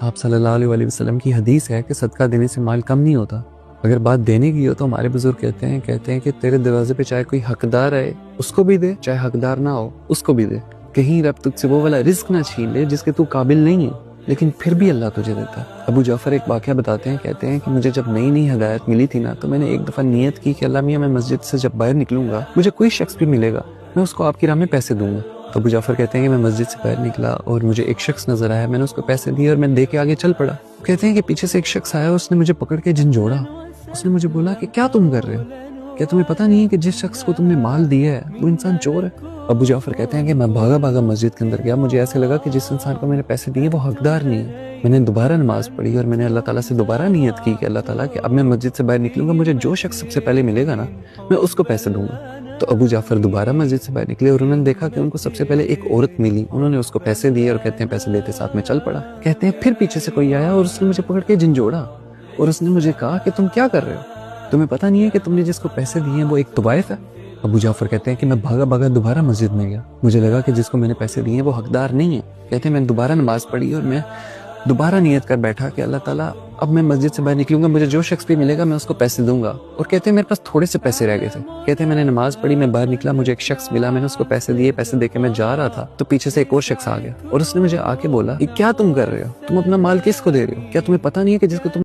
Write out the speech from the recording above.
آپ صلی اللہ علیہ وسلم کی حدیث ہے کہ صدقہ دینے سے مال کم نہیں ہوتا. اگر بات دینے کی ہو تو ہمارے بزرگ کہتے ہیں کہ تیرے دروازے پہ چاہے کوئی حقدار آئے اس کو بھی دے، چاہے حقدار نہ ہو اس کو بھی دے. کہیں رب تجھ سے وہ والا رزق نہ چھین لے جس کے تو قابل نہیں ہے، لیکن پھر بھی اللہ تجھے دیتا ہے. ابو جعفر ایک واقعہ بتاتے ہیں، کہتے ہیں کہ مجھے جب نئی ہدایت ملی تھی نا، تو میں نے ایک دفعہ نیت کی کہ اللہ میاں میں مسجد سے جب باہر نکلوں گا مجھے کوئی شخص بھی ملے گا میں اس کو آپ کی راہ میں پیسے دوں گا. تو ابو جعفر کہتے ہیں کہ میں مسجد سے باہر نکلا اور مجھے ایک شخص نظر آیا، میں نے اس کو پیسے دیے اور میں دے کے آگے چل پڑا. کہتے ہیں کہ پیچھے سے ایک شخص آیا، اس نے مجھے پکڑ کے جھنجھوڑا. اس نے مجھے بولا کہ کیا تم کر رہے ہو، کیا تمہیں پتہ نہیں ہے کہ جس شخص کو تم نے مال دیا ہے وہ انسان چور ہے. ابو جعفر کہتے ہیں کہ میں بھاگا مسجد کے اندر گیا. مجھے ایسے لگا کہ جس انسان کو میں نے پیسے دیے وہ حقدار نہیں ہے. میں نے دوبارہ نماز پڑھی اور میں نے اللہ تعالیٰ سے دوبارہ نیت کی کہ اللہ تعالیٰ کہ اب میں مسجد سے باہر نکلوں گا، مجھے جو شخص سب سے پہلے ملے گا نا میں اس کو پیسے دوں گا. تو ابو جعفر دوبارہ مسجد سے باہر نکلے اور انہوں نے دیکھا کہ ان کو سب سے پہلے ایک عورت ملی. انہوں نے اس کو پیسے دیے اور کہتے ہیں پیسے دیتے ساتھ میں چل پڑا. کہتے ہیں پھر پیچھے سے کوئی آیا اور اس نے مجھے پکڑ کے جھنجھوڑا اور اس نے مجھے کہا کہ تم کیا کر رہے ہو، تمہیں پتہ نہیں ہے کہ تم نے جس کو پیسے دیے ہیں وہ ایک طوائف ہے. ابو جعفر کہتے ہیں کہ میں بھاگا دوبارہ مسجد میں گیا. مجھے لگا کہ جس کو میں نے پیسے دیے ہیں وہ حقدار نہیں ہے. کہتے ہیں میں نے دوبارہ نماز پڑھی اور میں دوبارہ نیت کر بیٹھا کہ اللہ تعالیٰ اب میں مسجد سے باہر نکلوں گا، مجھے جو شخص بھی ملے گا میں اس کو پیسے دوں گا. اور کہتے ہیں میرے پاس تھوڑے سے پیسے رہ گئے تھے. کہتے ہیں میں نے نماز پڑھی، میں باہر نکلا، مجھے ایک شخص ملا، میں نے اس کو پیسے دیے. پیسے دے کے میں جا رہا تھا تو پیچھے سے ایک اور شخص آ گیا اور اس نے مجھے آ کے بولا کہ کیا تم کر رہے ہو، تم اپنا مال کس کو دے رہے ہو، کیا تمہیں پتہ نہیں ہے کہ جس کو تم